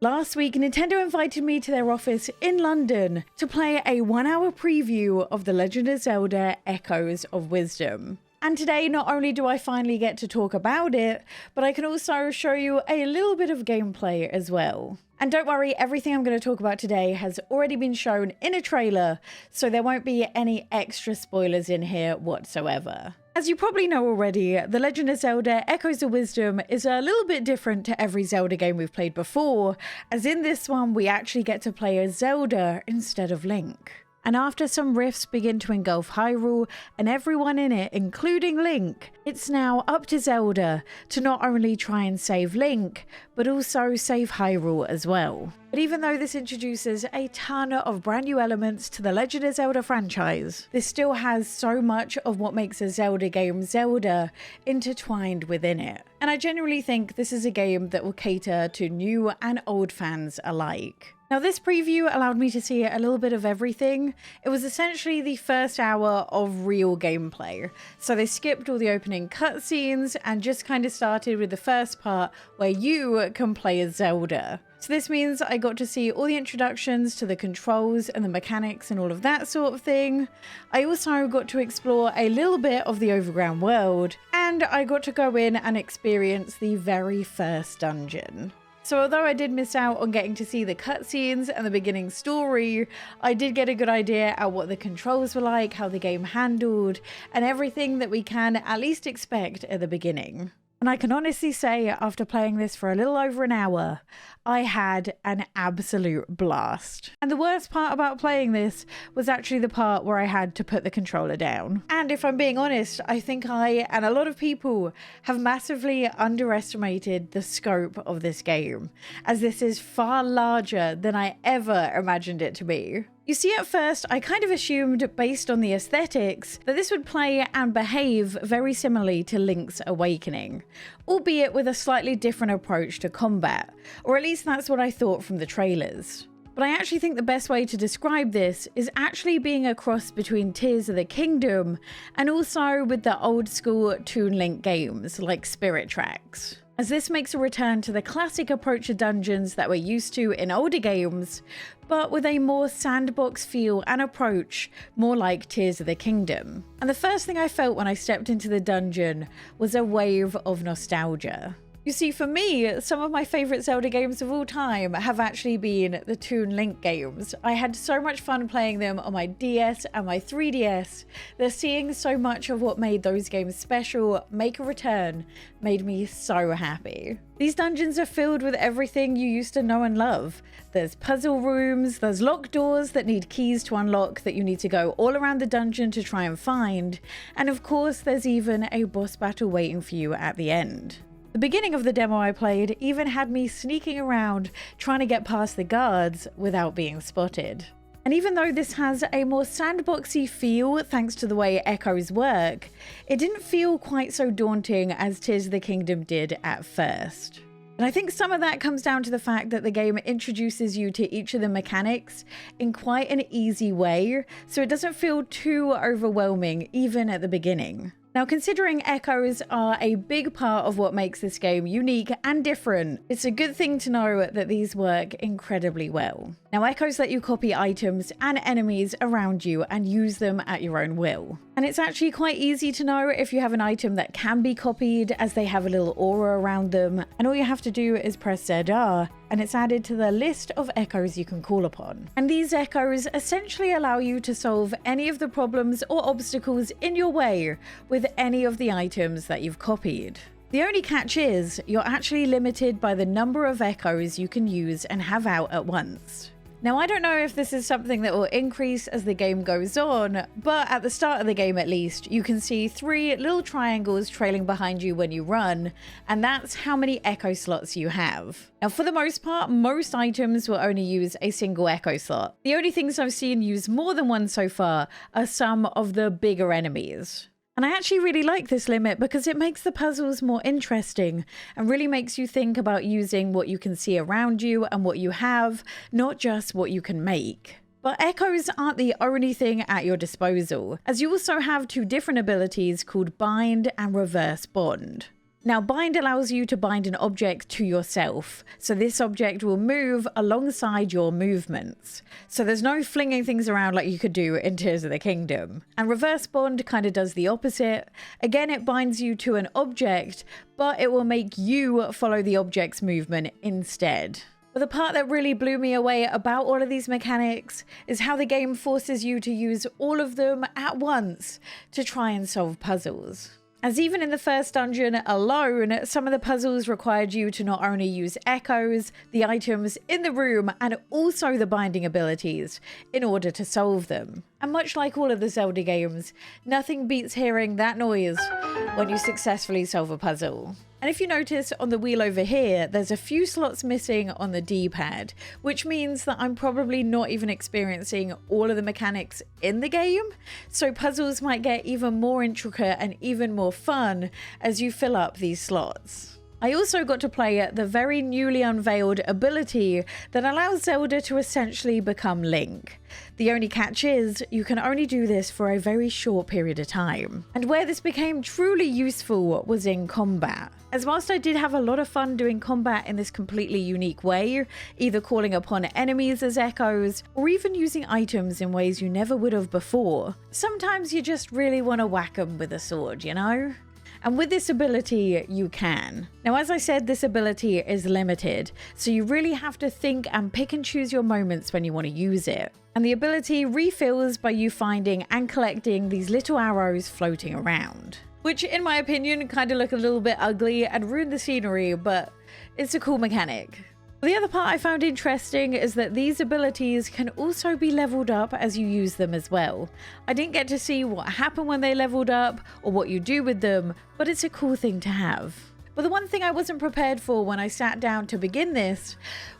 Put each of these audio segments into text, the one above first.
Last week, Nintendo invited me to their office in London to play a 1-hour preview of The Legend of Zelda Echoes of Wisdom. And today, not only do I finally get to talk about it, but I can also show you a little bit of gameplay as well. And don't worry, everything I'm going to talk about today has already been shown in a trailer, so there won't be any extra spoilers in here whatsoever. As you probably know already, The Legend of Zelda Echoes of Wisdom is a little bit different to every Zelda game we've played before, as in this one we actually get to play as Zelda instead of Link. And after some rifts begin to engulf Hyrule and everyone in it, including Link, it's now up to Zelda to not only try and save Link, but also save Hyrule as well. But even though this introduces a ton of brand new elements to the Legend of Zelda franchise, this still has so much of what makes a Zelda game Zelda intertwined within it. And I genuinely think this is a game that will cater to new and old fans alike. Now, this preview allowed me to see a little bit of everything. It was essentially the first hour of real gameplay. So they skipped all the opening cutscenes and just kind of started with the first part where you can play as Zelda. So this means I got to see all the introductions to the controls and the mechanics and all of that sort of thing. I also got to explore a little bit of the overground world, and I got to go in and experience the very first dungeon. So although I did miss out on getting to see the cutscenes and the beginning story, I did get a good idea at what the controls were like, how the game handled, and everything that we can at least expect at the beginning. And I can honestly say, after playing this for a little over an hour, I had an absolute blast. And the worst part about playing this was actually the part where I had to put the controller down. And if I'm being honest, I think I and a lot of people have massively underestimated the scope of this game, as this is far larger than I ever imagined it to be. You see, at first, I kind of assumed, based on the aesthetics, that this would play and behave very similarly to Link's Awakening, albeit with a slightly different approach to combat, or at least that's what I thought from the trailers. But I actually think the best way to describe this is actually being a cross between Tears of the Kingdom and also with the old school Toon Link games like Spirit Tracks, as this makes a return to the classic approach to dungeons that we're used to in older games, but with a more sandbox feel and approach, more like Tears of the Kingdom. And the first thing I felt when I stepped into the dungeon was a wave of nostalgia. You see, for me, some of my favourite Zelda games of all time have actually been the Toon Link games. I had so much fun playing them on my DS and my 3DS that seeing so much of what made those games special make a return made me so happy. These dungeons are filled with everything you used to know and love. There's puzzle rooms, there's locked doors that need keys to unlock that you need to go all around the dungeon to try and find, and of course there's even a boss battle waiting for you at the end. The beginning of the demo I played even had me sneaking around trying to get past the guards without being spotted. And even though this has a more sandboxy feel thanks to the way echoes work, it didn't feel quite so daunting as Tears of the Kingdom did at first. And I think some of that comes down to the fact that the game introduces you to each of the mechanics in quite an easy way, so it doesn't feel too overwhelming even at the beginning. Now, considering echoes are a big part of what makes this game unique and different, it's a good thing to know that these work incredibly well. Now, echoes let you copy items and enemies around you and use them at your own will. And it's actually quite easy to know if you have an item that can be copied, as they have a little aura around them, and all you have to do is press ZR, and it's added to the list of echoes you can call upon. And these echoes essentially allow you to solve any of the problems or obstacles in your way with any of the items that you've copied. The only catch is, you're actually limited by the number of echoes you can use and have out at once. Now, I don't know if this is something that will increase as the game goes on, but at the start of the game at least, you can see 3 little triangles trailing behind you when you run, and that's how many echo slots you have. Now, for the most part, most items will only use a single echo slot. The only things I've seen use more than one so far are some of the bigger enemies. And I actually really like this limit because it makes the puzzles more interesting and really makes you think about using what you can see around you and what you have, not just what you can make. But echoes aren't the only thing at your disposal, as you also have 2 different abilities called Bind and Reverse Bond. Now, bind allows you to bind an object to yourself, so this object will move alongside your movements. So there's no flinging things around like you could do in Tears of the Kingdom. And reverse bond kind of does the opposite. Again, it binds you to an object, but it will make you follow the object's movement instead. But the part that really blew me away about all of these mechanics is how the game forces you to use all of them at once to try and solve puzzles. As even in the first dungeon alone, some of the puzzles required you to not only use echoes, the items in the room, and also the binding abilities in order to solve them. And much like all of the Zelda games, nothing beats hearing that noise when you successfully solve a puzzle. And if you notice on the wheel over here, there's a few slots missing on the D-pad, which means that I'm probably not even experiencing all of the mechanics in the game. So puzzles might get even more intricate and even more fun as you fill up these slots. I also got to play the very newly unveiled ability that allows Zelda to essentially become Link. The only catch is, you can only do this for a very short period of time. And where this became truly useful was in combat. As whilst I did have a lot of fun doing combat in this completely unique way, either calling upon enemies as echoes, or even using items in ways you never would have before, sometimes you just really want to whack them with a sword, you know? And with this ability, you can. Now, as I said, this ability is limited, so you really have to think and pick and choose your moments when you want to use it. And the ability refills by you finding and collecting these little arrows floating around, which in my opinion kind of look a little bit ugly and ruin the scenery, but it's a cool mechanic. The other part I found interesting is that these abilities can also be leveled up as you use them as well. I didn't get to see what happened when they leveled up or what you do with them, but it's a cool thing to have. But the one thing I wasn't prepared for when I sat down to begin this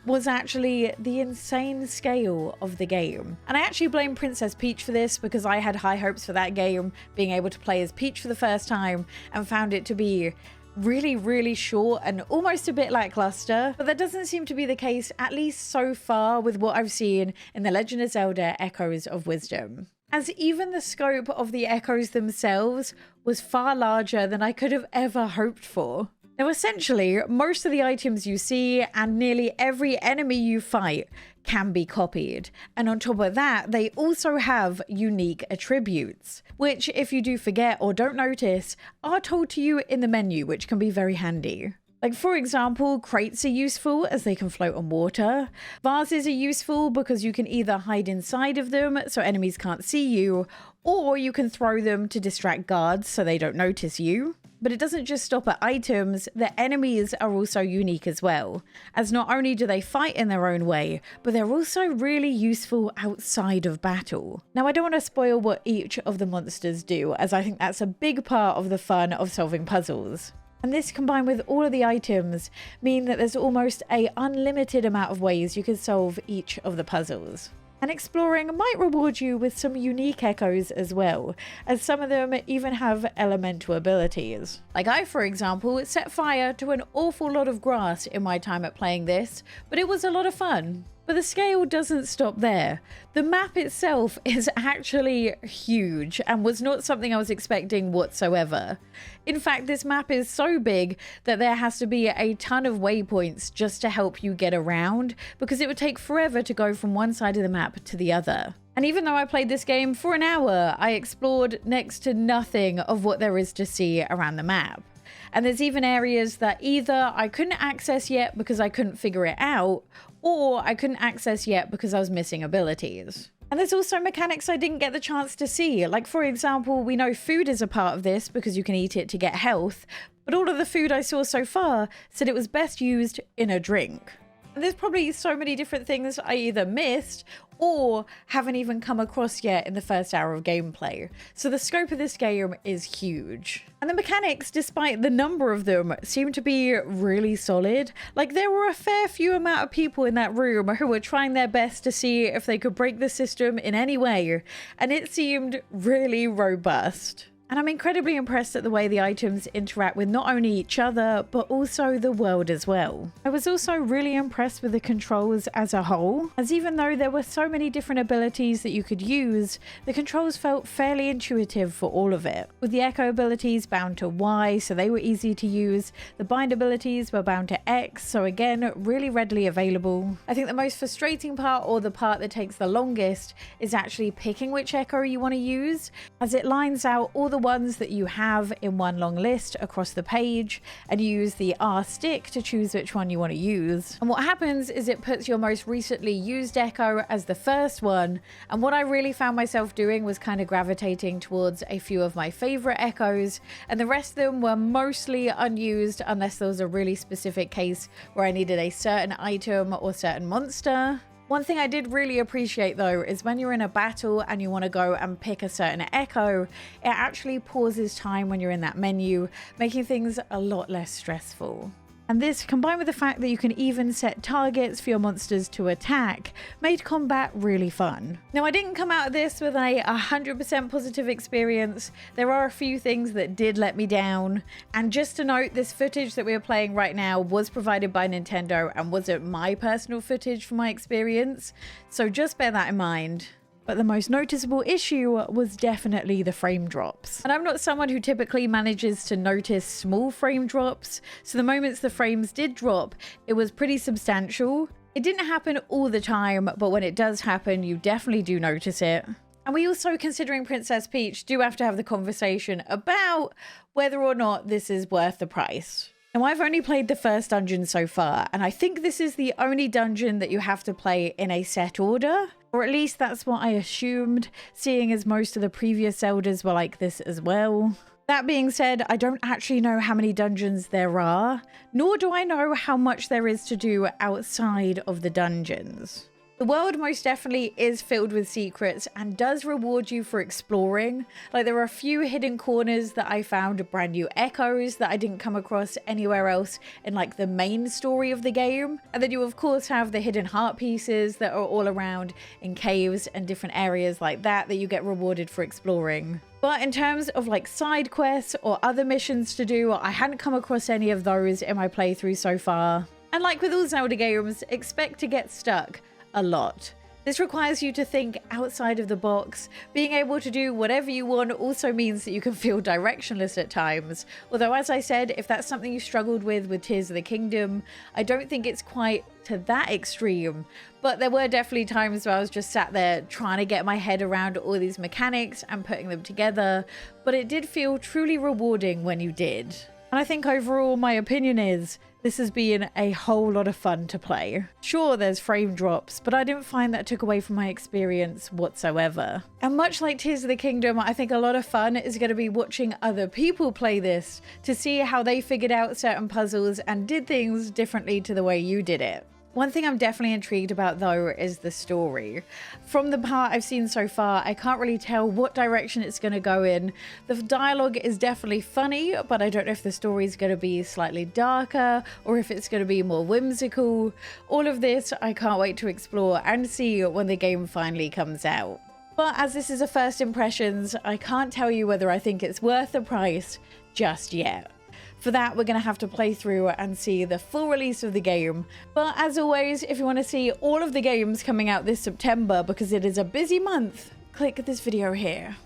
was actually the insane scale of the game. And I actually blame Princess Peach for this because I had high hopes for that game, being able to play as Peach for the first time, and found it to be really short and almost a bit lackluster, but that doesn't seem to be the case, at least so far, with what I've seen in The Legend of Zelda Echoes of Wisdom. As even the scope of the echoes themselves was far larger than I could have ever hoped for. Now, essentially, most of the items you see and nearly every enemy you fight can be copied. And on top of that, they also have unique attributes, which, if you do forget or don't notice, are told to you in the menu, which can be very handy. Like, for example, crates are useful as they can float on water. Vases are useful because you can either hide inside of them so enemies can't see you, or you can throw them to distract guards so they don't notice you. But it doesn't just stop at items, the enemies are also unique as well, as not only do they fight in their own way, but they're also really useful outside of battle. Now, I don't want to spoil what each of the monsters do, as I think that's a big part of the fun of solving puzzles. And this, combined with all of the items, mean that there's almost an unlimited amount of ways you can solve each of the puzzles. And exploring might reward you with some unique echoes as well, as some of them even have elemental abilities. Like I, for example, set fire to an awful lot of grass in my time at playing this, but it was a lot of fun. But the scale doesn't stop there. The map itself is actually huge and was not something I was expecting whatsoever. In fact, this map is so big that there has to be a ton of waypoints just to help you get around, because it would take forever to go from one side of the map to the other. And even though I played this game for an hour, I explored next to nothing of what there is to see around the map. And there's even areas that either I couldn't access yet because I couldn't figure it out, or I couldn't access yet because I was missing abilities. And there's also mechanics I didn't get the chance to see. Like, for example, we know food is a part of this because you can eat it to get health, but all of the food I saw so far said it was best used in a drink. And there's probably so many different things I either missed or haven't even come across yet in the first hour of gameplay. So the scope of this game is huge. And the mechanics, despite the number of them, seem to be really solid. Like, there were a fair few amount of people in that room who were trying their best to see if they could break the system in any way, and it seemed really robust. And I'm incredibly impressed at the way the items interact with not only each other, but also the world as well. I was also really impressed with the controls as a whole, as even though there were so many different abilities that you could use, the controls felt fairly intuitive for all of it. With the echo abilities bound to Y, so they were easy to use. The bind abilities were bound to X, so again, really readily available. I think the most frustrating part, or the part that takes the longest, is actually picking which echo you want to use, as it lines out all the ones that you have in one long list across the page, and you use the R stick to choose which one you want to use. And what happens is it puts your most recently used echo as the first one, and what I really found myself doing was kind of gravitating towards a few of my favorite echoes, and the rest of them were mostly unused unless there was a really specific case where I needed a certain item or certain monster. One thing I did really appreciate though is when you're in a battle and you want to go and pick a certain echo, it actually pauses time when you're in that menu, making things a lot less stressful. And this, combined with the fact that you can even set targets for your monsters to attack, made combat really fun. Now, I didn't come out of this with a 100% positive experience. There are a few things that did let me down. And just to note, this footage that we are playing right now was provided by Nintendo and wasn't my personal footage for my experience. So just bear that in mind. But the most noticeable issue was definitely the frame drops. And I'm not someone who typically manages to notice small frame drops, so the moments the frames did drop, it was pretty substantial. It didn't happen all the time, but when it does happen, you definitely do notice it. And we also, considering Princess Peach, do have to have the conversation about whether or not this is worth the price. Now, I've only played the first dungeon so far, and I think this is the only dungeon that you have to play in a set order. Or at least that's what I assumed, seeing as most of the previous Zeldas were like this as well. That being said, I don't actually know how many dungeons there are, nor do I know how much there is to do outside of the dungeons. The world most definitely is filled with secrets and does reward you for exploring. Like, there are a few hidden corners that I found brand new echoes that I didn't come across anywhere else in like the main story of the game. And then you of course have the hidden heart pieces that are all around in caves and different areas like that you get rewarded for exploring. But in terms of like side quests or other missions to do, I hadn't come across any of those in my playthrough so far. And like with all Zelda games, expect to get stuck a lot. This requires you to think outside of the box. Being able to do whatever you want also means that you can feel directionless at times. Although, as I said, if that's something you struggled with Tears of the Kingdom, I don't think it's quite to that extreme. But there were definitely times where I was just sat there trying to get my head around all these mechanics and putting them together. But it did feel truly rewarding when you did. And I think overall my opinion is this has been a whole lot of fun to play. Sure, there's frame drops, but I didn't find that took away from my experience whatsoever. And much like Tears of the Kingdom, I think a lot of fun is going to be watching other people play this to see how they figured out certain puzzles and did things differently to the way you did it. One thing I'm definitely intrigued about though is the story. From the part I've seen so far, I can't really tell what direction it's going to go in. The dialogue is definitely funny, but I don't know if the story is going to be slightly darker or if it's going to be more whimsical. All of this I can't wait to explore and see when the game finally comes out. But as this is a first impressions, I can't tell you whether I think it's worth the price just yet. For that, we're going to have to play through and see the full release of the game. But as always, if you want to see all of the games coming out this September, because it is a busy month, click this video here.